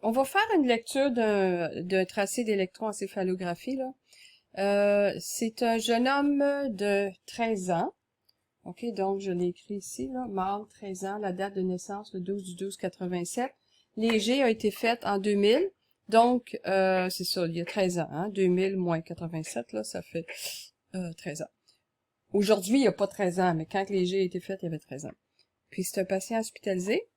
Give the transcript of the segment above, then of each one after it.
on va faire une lecture d'un tracé d'électroencéphalographie, là. C'est un jeune homme de 13 ans. OK, donc je l'ai écrit ici, là. Mâle, 13 ans, la date de naissance, le 12/12/87. Léger a été fait en 2000. Donc, c'est ça, il y a 13 ans, hein. 2000 moins 87, là, ça fait 13 ans. Aujourd'hui, il n'y a pas 13 ans, mais quand Léger a été fait, il y avait 13 ans. Puis c'est un patient hospitalisé.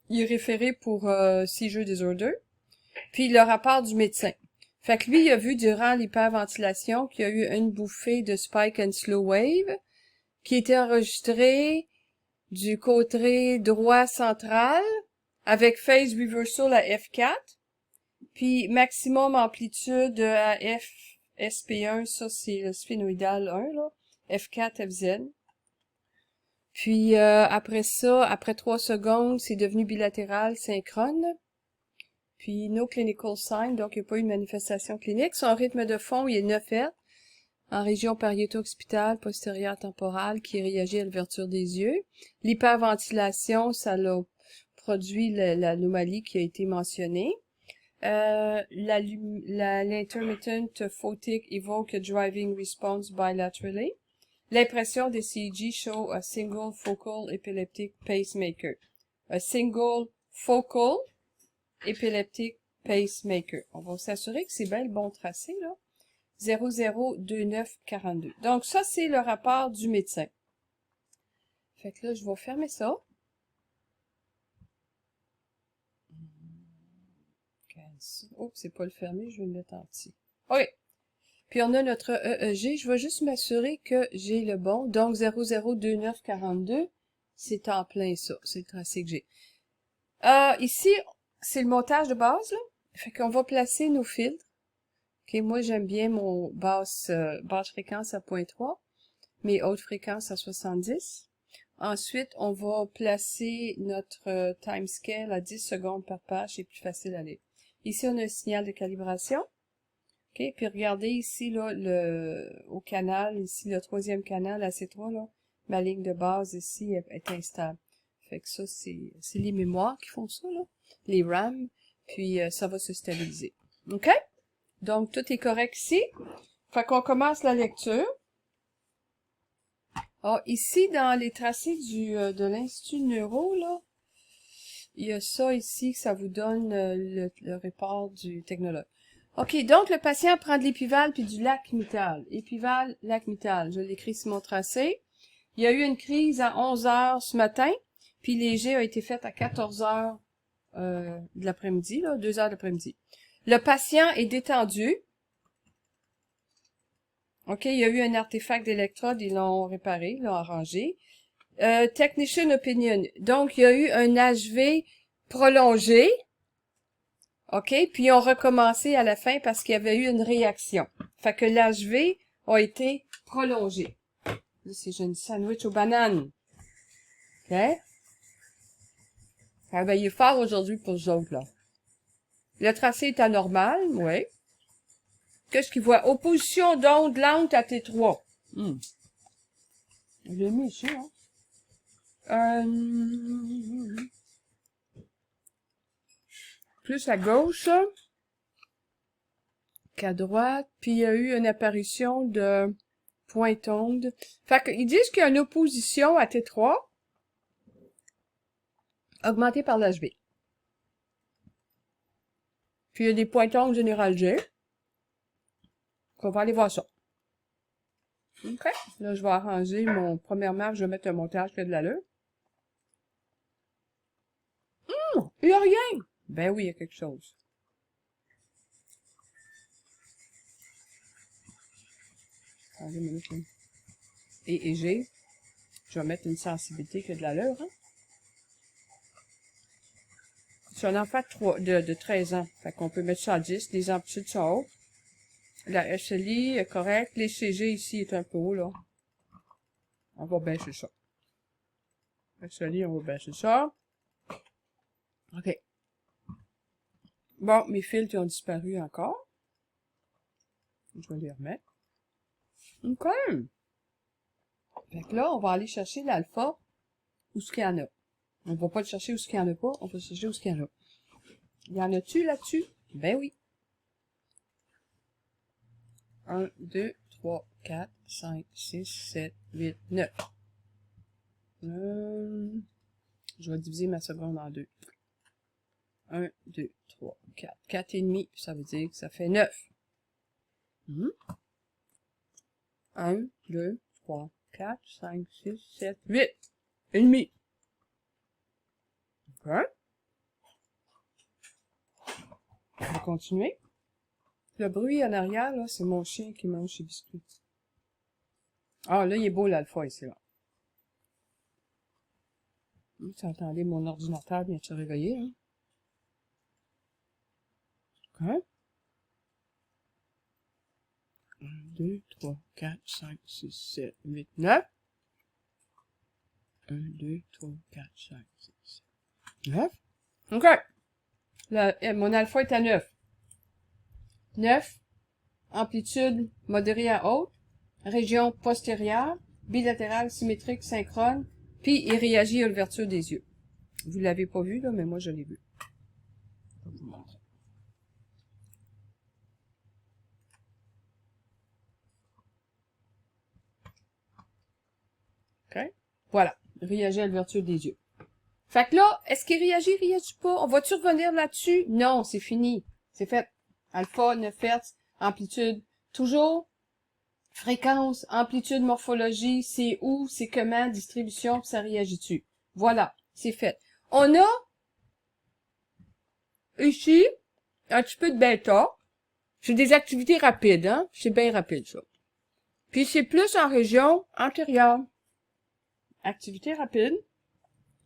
Il est référé pour seizure disorder. Puis le rapport du médecin. Fait que lui, il a vu durant l'hyperventilation qu'il y a eu une bouffée de spike and slow wave qui était enregistrée du côté droit central avec phase reversal à F4. Puis maximum amplitude à SP1, ça c'est le sphénoïdal 1, là. F4, FZ. Puis après ça, après 3 secondes, c'est devenu bilatéral, synchrone. Puis no clinical sign, donc il n'y a pas eu de manifestation clinique. Son rythme de fond, il est 9 Hz, en région pariéto-occipitale, postérieure temporale, qui réagit à l'ouverture des yeux. L'hyperventilation, ça a produit l'anomalie qui a été mentionnée. L'intermittent photic evoke a driving response bilaterally. L'impression des CEG show a single focal epileptic pacemaker. A single focal epileptic pacemaker. On va s'assurer que c'est bien le bon tracé, là. 002942. Donc, ça, c'est le rapport du médecin. Fait que là, je vais fermer ça. Oh, c'est pas le fermer, je vais le mettre en petit. OK. Puis on a notre EEG. Je vais juste m'assurer que j'ai le bon. Donc, 002942, c'est en plein ça. C'est le tracé que j'ai. Ici, c'est le montage de base, là. Fait qu'on va placer nos filtres. OK, moi, j'aime bien mon basse fréquence à 0.3, mes hautes fréquences à 70. Ensuite, on va placer notre time scale à 10 secondes par page. C'est plus facile à lire. Ici, on a un signal de calibration. OK, puis regardez ici, là, au canal, ici, le 3e canal, la C3, là, ma ligne de base ici est instable. Fait que ça, c'est les mémoires qui font ça, là, les RAM, puis ça va se stabiliser. OK? Donc, tout est correct ici. Fait qu'on commence la lecture. Ah, ici, dans les tracés de l'Institut Neuro, là, il y a ça ici, que ça vous donne le report du technologue. OK, donc le patient prend de l'épival puis du lacmital. Épival, lacmital. Je l'écris sur mon tracé. Il y a eu une crise à 11 heures ce matin, puis léger a été fait à 14 heures de l'après-midi, là, 2 heures de l'après-midi. Le patient est détendu. OK, il y a eu un artefact d'électrode, ils l'ont réparé, ils l'ont arrangé. Technician opinion. Donc, il y a eu un HV prolongé. OK, puis ils ont recommencé à la fin parce qu'il y avait eu une réaction. Fait que l'HV a été prolongé. Là, c'est une sandwich aux bananes. OK? Ah ben, il est fort aujourd'hui pour vous autres, là. Le tracé est anormal, oui. Qu'est-ce qu'il voit? Opposition d'onde lente à T3. Je l'ai mis ici, hein. Plus à gauche qu'à droite. Puis il y a eu une apparition de pointe onde. Fait qu'ils disent qu'il y a une opposition à T3 augmentée par l'HV. Puis il y a des pointes ondes générales G. On va aller voir ça. OK. Là, je vais arranger premièrement, je vais mettre un montage qui a de l'allure. Il n'y a rien! Ben oui, il y a quelque chose. Attendez une minute. Et G. Je vais mettre une sensibilité qui a de l'allure, hein. C'est un enfant de 13 ans. Fait qu'on peut mettre ça à 10. Les amplitudes sont hautes. La SLI est correcte. Les CG ici est un peu haut, là. On va baisser ça. SLI, on va baisser ça. OK. Bon, mes filtres ont disparu encore. Je vais les remettre. OK. Fait que là, on va aller chercher l'alpha où ce qu'il y en a. On va pas le chercher où ce qu'il y en a pas, on va chercher où ce qu'il y en a. Y en a-tu là-dessus? Ben oui. 1, 2, 3, 4, 5, 6, 7, 8, 9. Je vais diviser ma seconde en deux. 1, 2, 3, 4. 4 et demi, ça veut dire que ça fait 9. 1, 2, 3, 4, 5, 6, 7, 8. Et demi. OK. On va continuer. Le bruit en arrière, là, c'est mon chien qui mange ses biscuits. Ah, là, il est beau l'alpha ici, là. Tu entendez mon ordinateur vient de se réveiller, hein? OK. 1, 2, 3, 4, 5, 6, 7, 8, 9. 1, 2, 3, 4, 5, 6, 7, 9. OK. Mon alpha est à 9. 9. Amplitude modérée à haute. Région postérieure. Bilatérale, symétrique, synchrone. Puis, il réagit à l'ouverture des yeux. Vous l'avez pas vu, là, mais moi, je l'ai vu. Je vais vous montrer. OK? Voilà. Il réagit à l'ouverture des yeux. Fait que là, est-ce qu'il réagit pas? On va-tu revenir là-dessus? Non, c'est fini. C'est fait. Alpha, 9 Hz, amplitude. Toujours. Fréquence, amplitude, morphologie, c'est où, c'est comment, distribution, puis ça réagit-tu. Voilà, c'est fait. On a, ici, un petit peu de bêta. C'est des activités rapides, hein. C'est bien rapide, ça. Puis c'est plus en région antérieure. Activité rapide,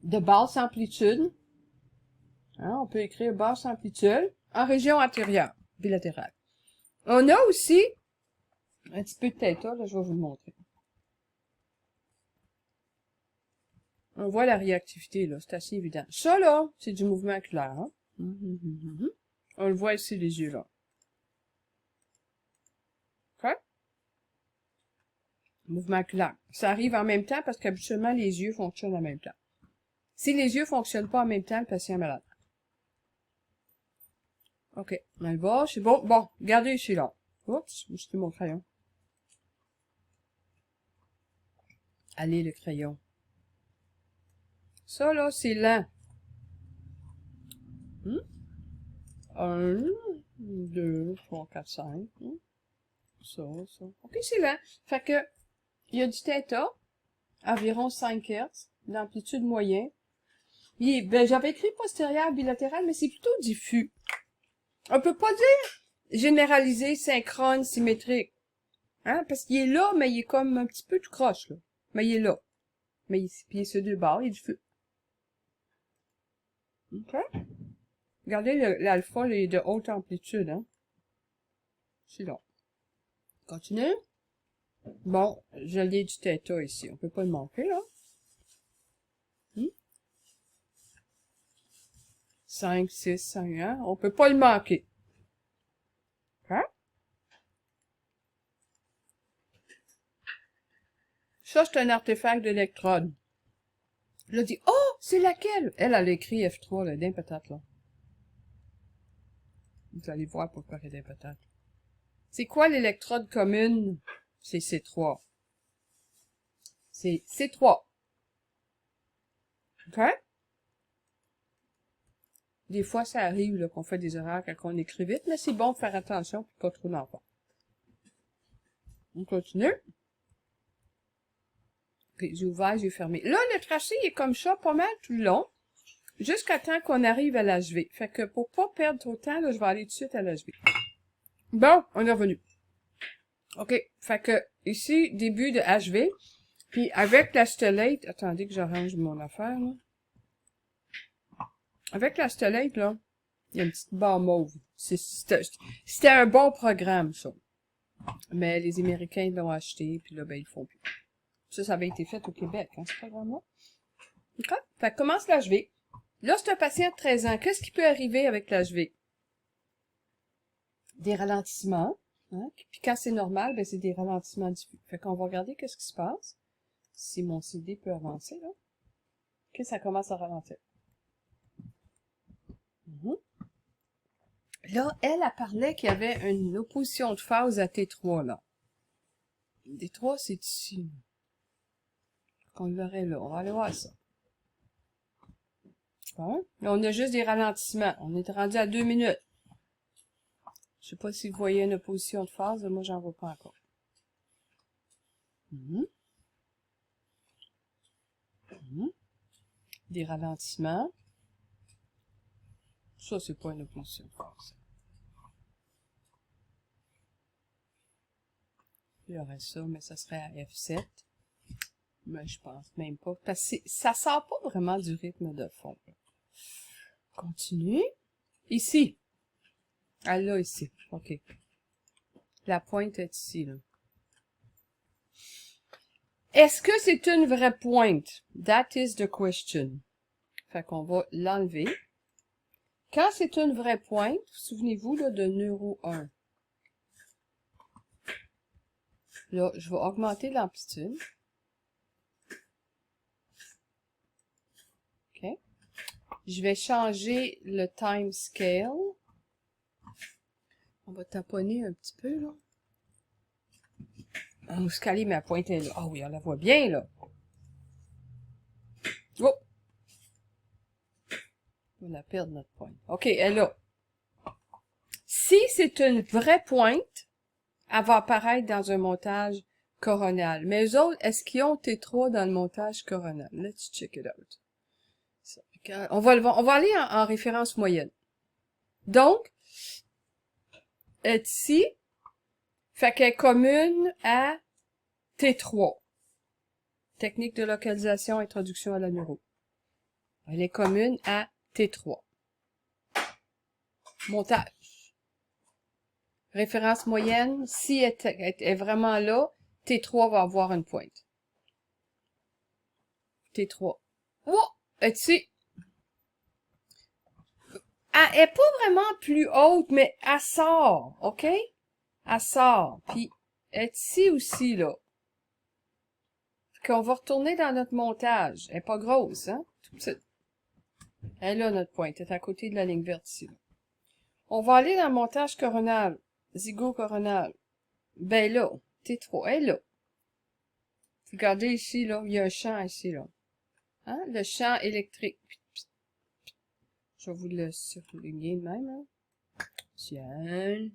de basse amplitude. Hein, on peut écrire basse amplitude, en région antérieure, bilatérale. On a aussi, un petit peu de theta, là, je vais vous le montrer. On voit la réactivité, là, c'est assez évident. Ça, là, c'est du mouvement oculaire, hein. On le voit ici, les yeux, là. OK? Mouvement oculaire. Ça arrive en même temps parce qu'habituellement, les yeux fonctionnent en même temps. Si les yeux fonctionnent pas en même temps, le patient est malade. OK. On le voit, c'est bon. Bon, regardez ici, là. Oups, j'ai jeté mon crayon. Allez, le crayon. Ça, là, c'est lent. 1, 2, 3, 4, 5. Ça. OK, c'est lent. Fait que, il y a du theta, environ 5 Hz, d'amplitude moyenne. Ben, j'avais écrit postérieur bilatéral, mais c'est plutôt diffus. On peut pas dire généralisé, synchrone, symétrique. Hein? Parce qu'il est là, mais il est comme un petit peu tout croche, là. Mais il est là. Mais il est sur deux barres, il est diffus. OK? Regardez, l'alpha, il est de haute amplitude, hein? C'est là. Continue. Bon, je l'ai du theta ici. On peut pas le manquer, là. 5, 6, 5, 1. On peut pas le manquer. Hein? Ça, c'est un artefact d'électrode. Je dis, oh, c'est laquelle? Elle a écrit F3, là, d'un patate, là. Vous allez voir pourquoi elle est d'un patate. C'est quoi l'électrode commune? C'est C3. C'est C3. OK? Des fois, ça arrive là, qu'on fait des erreurs quand on écrit vite, mais c'est bon de faire attention pour pas trop d'enfants. On continue. OK, j'ai ouvert, j'ai fermé. Là, le tracé est comme ça, pas mal tout le long, jusqu'à temps qu'on arrive à l'HV. Fait que pour pas perdre trop de temps, là, je vais aller tout de suite à l'HV. Bon, on est revenu. OK, fait que ici, début de HV, puis avec la stellate, attendez que j'arrange mon affaire, là. Avec la stellate, là, il y a une petite barre mauve. C'était un bon programme, ça. Mais les Américains l'ont acheté, puis là, ben, ils font plus. Ça avait été fait au Québec, hein, ce programme-là. OK? Fait que commence l'HV. Là, c'est un patient de 13 ans. Qu'est-ce qui peut arriver avec l'HV? Des ralentissements. Hein? Puis quand c'est normal, ben, c'est des ralentissements diffus. Fait qu'on va regarder qu'est-ce qui se passe. Si mon CD peut avancer, là. OK, ça commence à ralentir. Là, elle parlait qu'il y avait une opposition de phase à T3, là. T3, c'est ici. Qu'on le verrait là. On va aller voir ça. Bon. Là, on a juste des ralentissements. On est rendu à 2 minutes. Je sais pas si vous voyez une opposition de phase. Moi, j'en vois pas encore. Des ralentissements. Ça, c'est pas une opposition de phase. Il y aurait ça, mais ça serait à F7. Mais je pense même pas. Parce que ça sort pas vraiment du rythme de fond. Continue. Ici. Ah là, ici. OK. La pointe est ici, là. Est-ce que c'est une vraie pointe? That is the question. Fait qu'on va l'enlever. Quand c'est une vraie pointe, souvenez-vous là, de Neuro 1. Là, je vais augmenter l'amplitude. OK. Je vais changer le time scale. On va taponner un petit peu, là. On va se caler, ma pointe est là. Ah oui, on la voit bien, là. Oh! On va la perdre, notre pointe. OK, elle est là. Si c'est une vraie pointe, elle va apparaître dans un montage coronal. Mais eux autres, est-ce qu'ils ont T3 dans le montage coronal? Let's check it out. Ça, on va aller en référence moyenne. Donc, elle est ici. Fait qu'elle est commune à T3. Technique de localisation, introduction à la neuro. Elle est commune à T3. Montage. Référence moyenne, si elle est vraiment là, T3 va avoir une pointe. T3. Oh! Elle est ici. Elle est pas vraiment plus haute, mais elle sort, OK? Elle sort. Puis, elle est ici aussi, là. Qu'on va retourner dans notre montage. Elle est pas grosse, hein? Tout petit. Elle est là, notre pointe. Elle est à côté de la ligne verte ici. Là. On va aller dans le montage coronal. Zygocoronal. Ben là, T3, elle est là. Regardez ici, là, il y a un champ ici, là. Hein? Le champ électrique. Je vais vous le surligner de même, hein. Tiens. Elle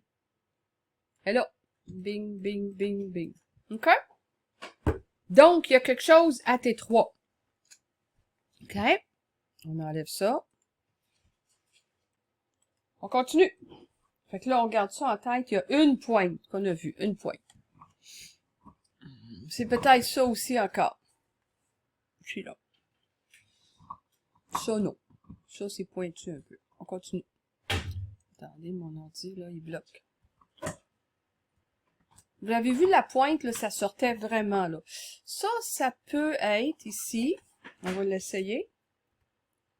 est là. Bing, bing, bing, bing. OK? Donc, il y a quelque chose à T3. OK? On enlève ça. On continue. Fait que là, on garde ça en tête. Il y a une pointe qu'on a vue. Une pointe. C'est peut-être ça aussi encore. Je suis là. Ça, non. Ça, c'est pointu un peu. On continue. Attendez, mon ordi, là, il bloque. Vous avez vu la pointe, là, ça sortait vraiment, là. Ça peut être ici. On va l'essayer.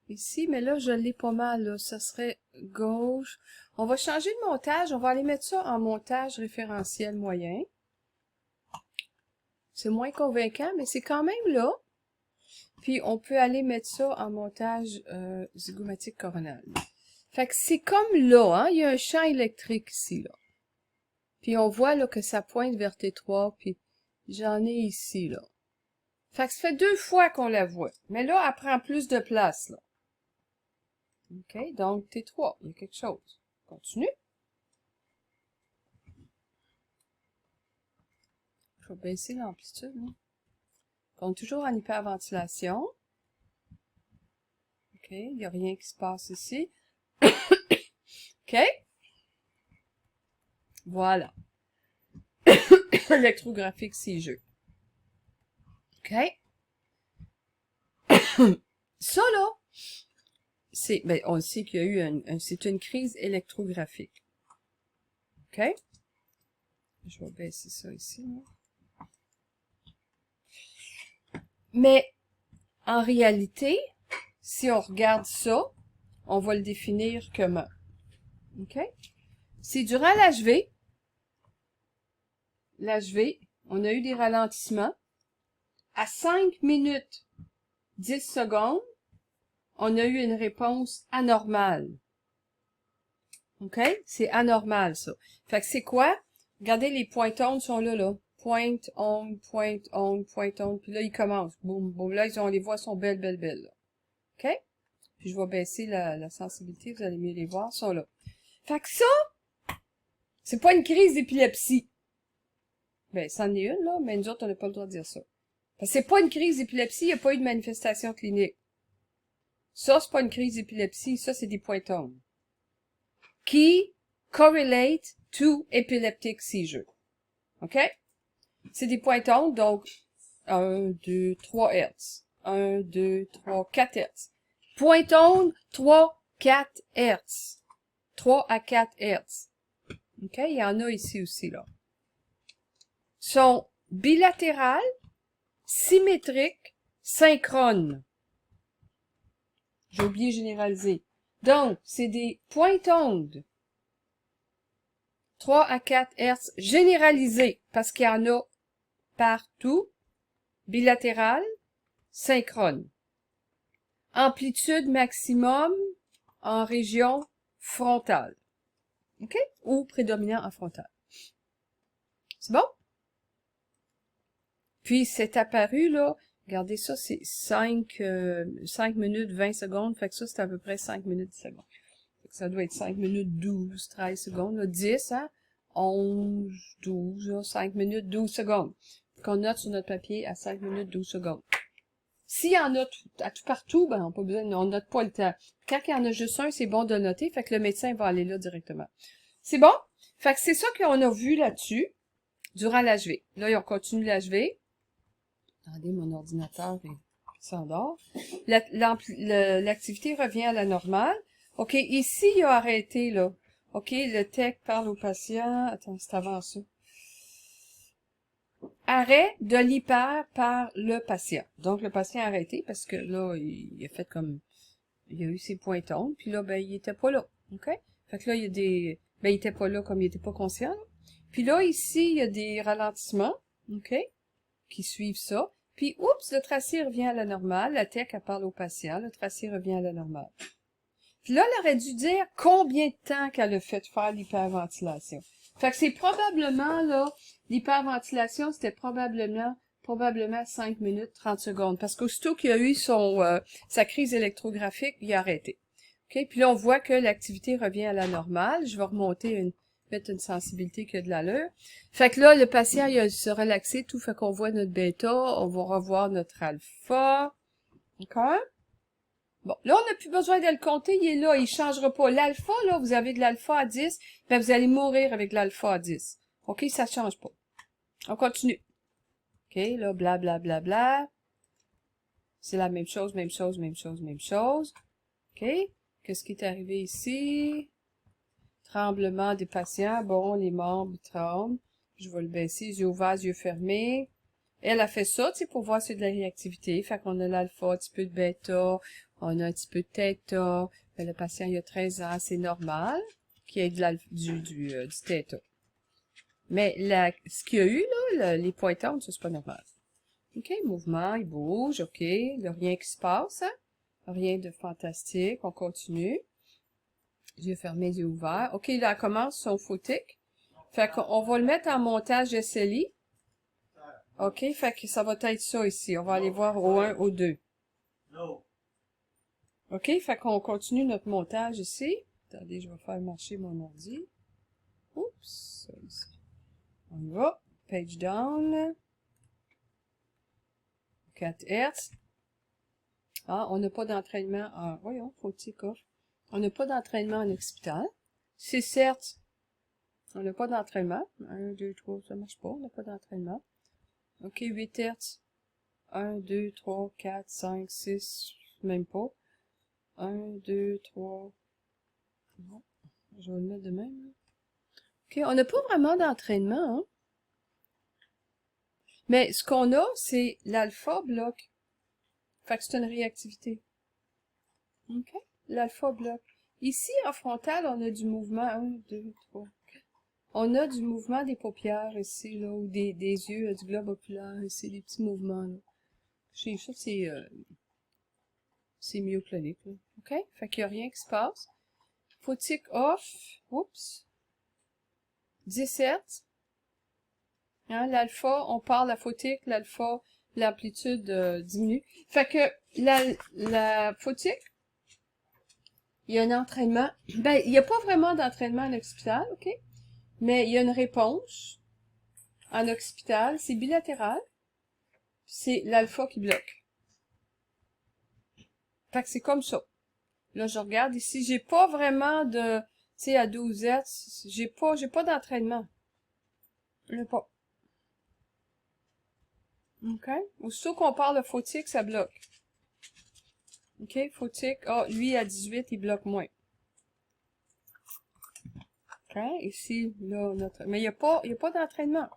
Ici, mais là, je l'ai pas mal, là. Ça serait gauche. On va changer de montage. On va aller mettre ça en montage référentiel moyen. C'est moins convaincant, mais c'est quand même là. Puis, on peut aller mettre ça en montage zygomatique coronal. Fait que c'est comme là, hein. Il y a un champ électrique ici, là. Puis, on voit, là, que ça pointe vers T3. Puis, j'en ai ici, là. Fait que ça fait 2 fois qu'on la voit. Mais là, elle prend plus de place, là. OK, donc T3, il y a quelque chose. Continue. Je vais baisser l'amplitude. On est toujours en hyperventilation. OK, il n'y a rien qui se passe ici. OK. Voilà. Électrographique, c'est jeu. OK. Ça, là, ben, on sait qu'il y a eu c'est une crise électrographique. OK? Je vais baisser ça ici. Là. Mais, en réalité, si on regarde ça, on va le définir comment? OK? C'est durant l'HV, on a eu des ralentissements. À 5 minutes 10 secondes, on a eu une réponse anormale. OK? C'est anormal, ça. Fait que c'est quoi? Regardez, les pointes ondes sont là, là. Pointe, onde, pointe, onde, pointe, onde. Puis là, ils commencent. Boum, boum. Là, on les voit, sont belles, belles, belles, là. OK? Puis je vais baisser la sensibilité, vous allez mieux les voir, ils sont là. Fait que ça, c'est pas une crise d'épilepsie. Ben, c'en est une, là, mais nous autres, on n'a pas le droit de dire ça. Parce que c'est pas une crise d'épilepsie, il n'y a pas eu de manifestation clinique. Ça, c'est pas une crise d'épilepsie, ça, c'est des pointes ondes. Qui correlate to epileptic seizure. OK? C'est des pointes ondes, donc 1, 2, 3 Hertz. 1, 2, 3, 4 Hertz. Pointe onde, 3, 4 Hertz. 3 à 4 Hertz. OK? Il y en a ici aussi, là. Sont bilatérales, symétriques, synchrones. J'ai oublié de généraliser. Donc, c'est des pointes ondes. 3 à 4 Hertz généralisées, parce qu'il y en a partout. Bilatérales, synchrones. Amplitude maximum en région frontale. OK? Ou prédominant en frontale. C'est bon? Puis, c'est apparu, là, regardez ça, c'est 5 minutes 20 secondes, fait que ça, c'est à peu près 5 minutes 10 secondes. Fait que ça doit être 5 minutes 12, 13 secondes, là, 10, hein? 11, 12, là, 5 minutes 12 secondes. Qu'on note sur notre papier à 5 minutes 12 secondes. S'il y en a à tout partout, ben, on n'a pas besoin, on note pas le temps. Quand il y en a juste un, c'est bon de le noter, fait que le médecin va aller là directement. C'est bon? Fait que c'est ça qu'on a vu là-dessus, durant l'HV. Là, on continue l'HV. Attendez, mon ordinateur s'endort. L'activité revient à la normale. OK, ici, il a arrêté, là. OK, le tech parle au patient. Attends, c'est avant ça. Arrêt de l'hyper par le patient. Donc, le patient a arrêté parce que là, il a fait comme... Il a eu ses pointes ondes, puis là, ben, il était pas là. OK? Fait que là, il y a des... Ben, il était pas là comme il était pas conscient. Là. Puis là, ici, il y a des ralentissements. OK? Qui suivent ça. Puis, oups, le tracé revient à la normale. La tech, elle parle au patient. Le tracé revient à la normale. Puis là, elle aurait dû dire combien de temps qu'elle a fait faire l'hyperventilation. Fait que c'est probablement, là, l'hyperventilation, c'était probablement 5 minutes 30 secondes. Parce qu'aussitôt qu'il a eu sa crise électrographique, il a arrêté. OK? Puis là, on voit que l'activité revient à la normale. Je vais mettre une sensibilité qui a de l'allure. Fait que là, le patient, il a se relaxer, tout fait qu'on voit notre bêta, on va revoir notre alpha. D'accord? Bon, là, on n'a plus besoin de le compter, il est là, il changera pas. L'alpha, là, vous avez de l'alpha à 10, ben vous allez mourir avec l'alpha à 10. OK, ça change pas. On continue. OK, là, bla, bla, bla, bla. C'est la même chose, même chose, même chose, même chose. OK, qu'est-ce qui est arrivé ici? Tremblement des patients. Bon, les membres tremblent. Je vais le baisser, yeux ouverts, yeux fermés. Elle a fait ça, tu sais, pour voir si c'est de la réactivité. Fait qu'on a l'alpha, un petit peu de bêta, on a un petit peu de theta. Ben, le patient, il a 13 ans, c'est normal qu'il y ait du theta. Mais ce qu'il y a eu, là, les pointants, ça, c'est pas normal. OK, mouvement, il bouge, OK. Il n'y a rien qui se passe, hein? Rien de fantastique. On continue. Yeux fermés, yeux ouverts. OK, là, elle commence son photique. Fait qu'on va le mettre en montage SLI. OK, fait que ça va être ça ici. On va aller voir au 1, au 2. OK, fait qu'on continue notre montage ici. Attendez, je vais faire marcher mon ordi. Oups, ça ici. On y va. Page down. 4 Hertz. Ah, on n'a pas d'entraînement en... Voyons, photique off. On n'a pas d'entraînement en occipital. 6 Hertz. On n'a pas d'entraînement. 1, 2, 3, ça marche pas. On n'a pas d'entraînement. OK, 8 Hertz. 1, 2, 3, 4, 5, 6, même pas. 1, 2, 3. Bon, je vais le mettre de même. OK, on n'a pas vraiment d'entraînement, hein? Mais ce qu'on a, c'est l'alpha bloc. Fait que c'est une réactivité. OK? L'alpha bloc. Ici, en frontal, on a du mouvement. 1, 2, 3. On a du mouvement des paupières ici, là, ou des yeux, du globe oculaire ici, des petits mouvements, là. Chez ça, c'est myoclonique, là. OK? Fait qu'il n'y a rien qui se passe. Photique off. Oups. 17. Hein, l'alpha, on parle la photique, l'alpha, l'amplitude diminue. Fait que la photique, il y a un entraînement. Ben, il n'y a pas vraiment d'entraînement en occipital, OK? Mais il y a une réponse en occipital, c'est bilatéral. C'est l'alpha qui bloque. Fait que c'est comme ça. Là, je regarde ici, j'ai pas vraiment de, tu sais, à 12 Hz, j'ai pas d'entraînement. Je n'ai pas. OK? Aussitôt qu'on parle de photique, ça bloque. OK? Photique, lui, à 18, il bloque moins. OK? Ici, là, mais il n'y a pas d'entraînement.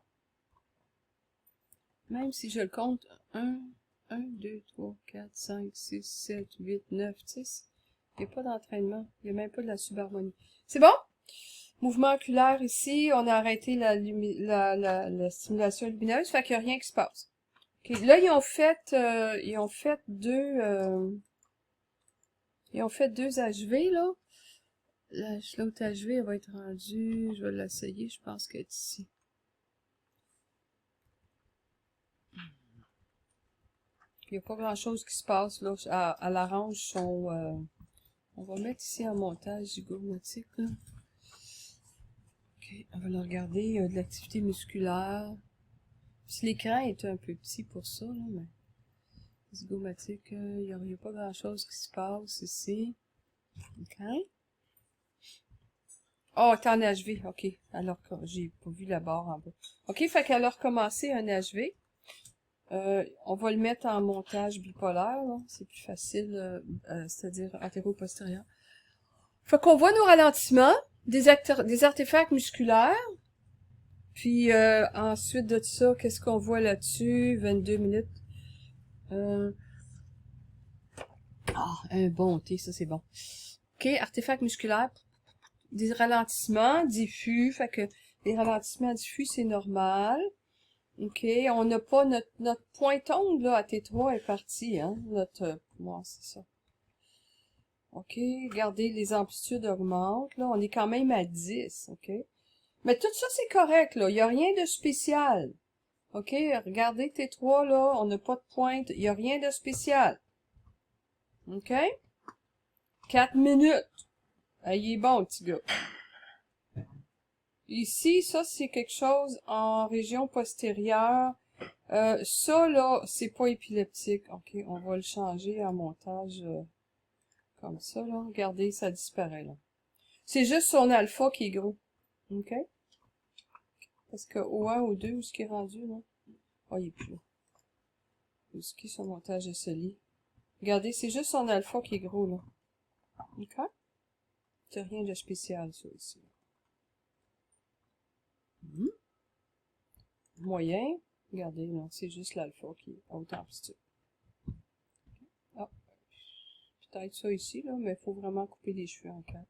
Même si je le compte, 1, 2, 3, 4, 5, 6, 7, 8, 9, 10. Il n'y a pas d'entraînement. Il n'y a même pas de la subharmonie. C'est bon? Mouvement oculaire ici. On a arrêté la stimulation lumineuse. Fait qu'il n'y a rien qui se passe. Okay. Là, ils ont fait deux HV, là. L'autre HV, elle va être rendue. Je vais l'essayer. Je pense qu'elle est ici. Il n'y a pas grand-chose qui se passe, là. À l'arrange, on va mettre ici en montage zygomatique, là. OK, on va le regarder. Il y a de l'activité musculaire. Puis l'écran est un peu petit pour ça, là, mais... Zygomatique, il n'y a pas grand-chose qui se passe ici. OK. Oh, t'es en HV, OK. Alors que j'ai pas vu la barre en bas. OK, fait qu'elle a recommencé un HV. On va le mettre en montage bipolaire, c'est plus facile, c'est-à-dire antéro-postérieur. Fait qu'on voit nos ralentissements, des artefacts musculaires, puis ensuite de ça, qu'est-ce qu'on voit là-dessus? 22 minutes. Un bon thé, ça c'est bon. OK, artefacts musculaires, des ralentissements diffus, fait que les ralentissements diffus, c'est normal. OK, on n'a pas notre pointongle, là, à T3 est parti, hein, moi, c'est ça. OK, regardez, les amplitudes augmentent, là, on est quand même à 10, OK. Mais tout ça, c'est correct, là, il n'y a rien de spécial. OK, regardez T3, là, on n'a pas de pointe, il n'y a rien de spécial. OK? 4 minutes. Ah, il est bon, le petit gars. Ici, ça, c'est quelque chose en région postérieure. Ça, là, c'est pas épileptique. OK, on va le changer en montage comme ça, là. Regardez, ça disparaît, là. C'est juste son alpha qui est gros. OK? Parce que au 1, au 2, où est-ce qu'il est rendu, là? Oh, il est plus là. Où est-ce qu'il est son montage SLI? Regardez, c'est juste son alpha qui est gros, là. OK? C'est rien de spécial, ça, ici. Moyen. Regardez, là, c'est juste l'alpha qui est à haute amplitude. Ah, peut-être ça ici, là, mais il faut vraiment couper les cheveux en quatre.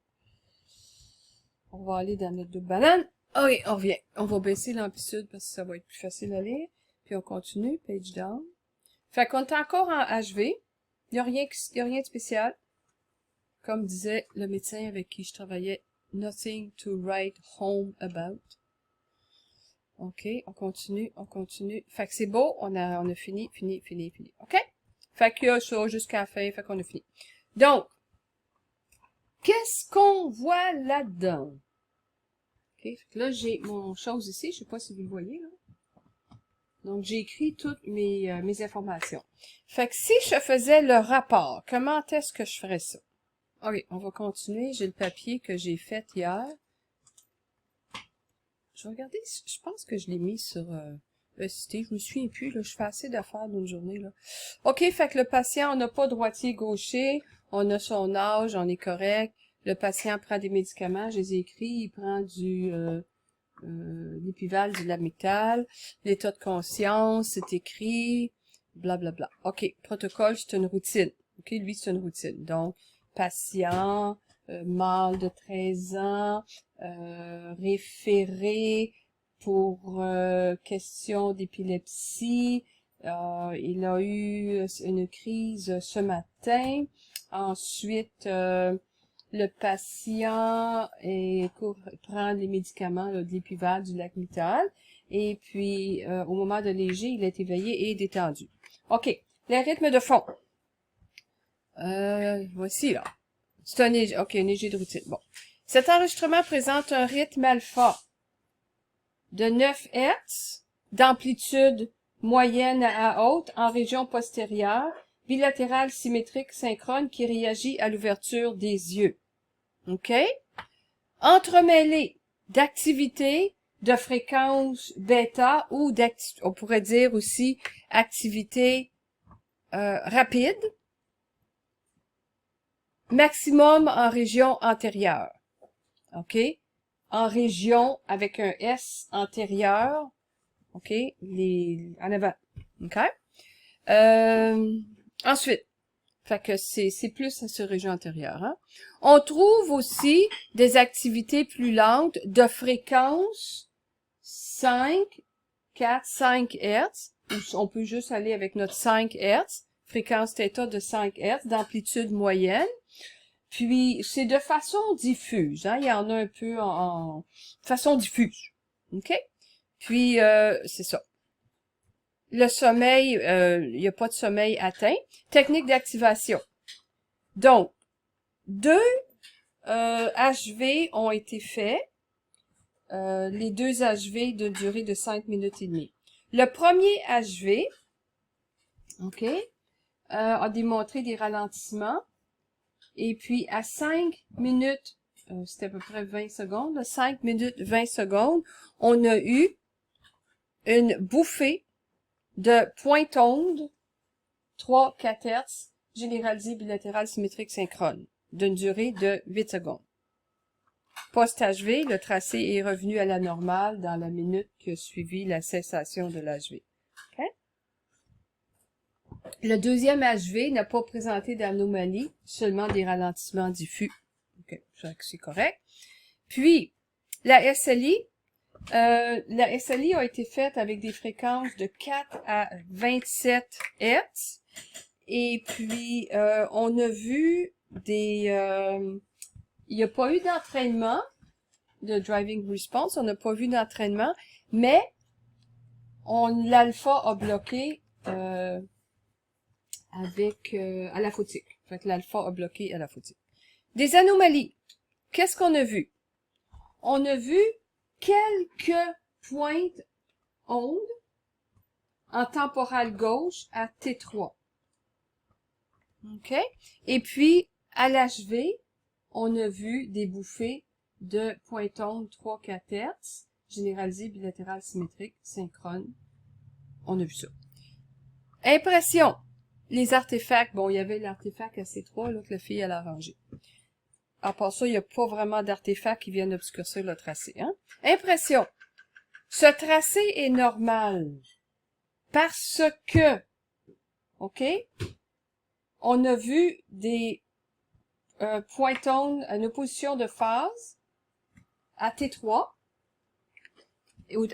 On va aller dans notre double banane. Ok, on revient. On va baisser l'amplitude parce que ça va être plus facile à lire. Puis on continue, page down. Fait qu'on est encore en HV. Il n'y a rien de spécial. Comme disait le médecin avec qui je travaillais, nothing to write home about. OK, on continue. Fait que c'est beau, on a fini. OK? Fait qu'il y a ça jusqu'à la fin, fait qu'on a fini. Donc, qu'est-ce qu'on voit là-dedans? OK, fait que là, j'ai mon chose ici, je sais pas si vous le voyez, là. Donc, j'ai écrit toutes mes informations. Fait que si je faisais le rapport, comment est-ce que je ferais ça? OK, on va continuer. J'ai le papier que j'ai fait hier. Je vais regarder, je pense que je l'ai mis sur ECT. Je me souviens plus, là, je fais assez d'affaires d'une journée, là. OK, fait que le patient, on n'a pas droitier-gaucher, on a son âge, on est correct. Le patient prend des médicaments, je les ai écrits, il prend du l'épival, du lamictal, l'état de conscience, c'est écrit, blablabla. OK, protocole, c'est une routine. OK, lui, c'est une routine. Donc, patient, mâle de 13 ans, référé pour question d'épilepsie. Il a eu une crise ce matin. Ensuite, le patient prend les médicaments, là, de l'épival, du Lacmital, et puis au moment de léger, il est éveillé et détendu. OK. Les rythmes de fond. Voici, là. C'est un EG, OK, un EG de routine. Bon. Cet enregistrement présente un rythme alpha de 9 Hz, d'amplitude moyenne à haute, en région postérieure, bilatérale symétrique synchrone qui réagit à l'ouverture des yeux. OK? Entremêlé d'activités de fréquence bêta ou on pourrait dire aussi activité rapide, maximum en région antérieure. OK? En région avec un S antérieur. OK? En avant. OK? Ensuite, fait que c'est plus à cette région antérieure. Hein? On trouve aussi des activités plus lentes de fréquence 5, 4, 5 Hz. On peut juste aller avec notre 5 Hz, fréquence θ de 5 Hz, d'amplitude moyenne. Puis, c'est de façon diffuse. Hein? Il y en a un peu en façon diffuse. OK? Puis, c'est ça. Le sommeil, il n'y a pas de sommeil atteint. Technique d'activation. Donc, 2 HV ont été faits. Les 2 HV de durée de 5 minutes et demie. Le premier HV, OK, a démontré des ralentissements. Et puis, à 5 minutes, c'était à peu près 20 secondes, 5 minutes 20 secondes, on a eu une bouffée de pointe onde 3-4 Hz généralisée bilatérale symétrique synchrone d'une durée de 8 secondes. Post-HV, le tracé est revenu à la normale dans la minute qui a suivi la cessation de l'HV. Okay? Le deuxième HV n'a pas présenté d'anomalie, seulement des ralentissements diffus. OK, c'est correct. Puis, la SLI a été faite avec des fréquences de 4 à 27 Hz. Et puis, on a vu il n'y a pas eu d'entraînement de driving response, on n'a pas vu d'entraînement, mais l'alpha a bloqué à la photique. Fait que l'alpha a bloqué à la photique. Des anomalies. Qu'est-ce qu'on a vu? On a vu quelques pointes ondes en temporale gauche à T3. OK? Et puis, à l'HV, on a vu des bouffées de pointe onde 3-4 Hz, généralisées bilatérales symétriques, synchrones. On a vu ça. Impression. Les artefacts. Bon, il y avait l'artefact à C3, là, que la fille, elle a rangé. À part ça, il n'y a pas vraiment d'artefacts qui viennent obscurcir le tracé. Hein? Impression. Ce tracé est normal. Parce que, OK, on a vu des pointes ondes à une opposition de phase à T3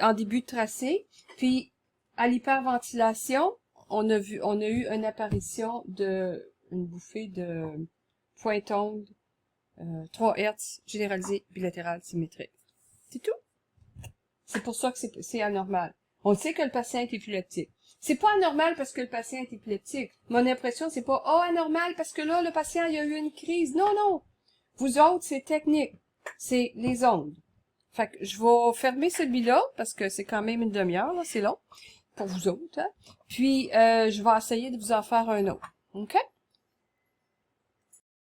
en début de tracé. Puis, à l'hyperventilation, on a eu une apparition une bouffée de pointe onde 3 Hz généralisée bilatérale symétrique. C'est tout. C'est pour ça que c'est anormal. On sait que le patient est épileptique. C'est pas anormal parce que le patient est épileptique. Mon impression, c'est pas, oh, anormal parce que là, le patient, il a eu une crise. Non, non. Vous autres, c'est technique. C'est les ondes. Fait que je vais fermer celui-là parce que c'est quand même une demi-heure, là. C'est long. Pour vous autres, hein. Puis, je vais essayer de vous en faire un autre. OK?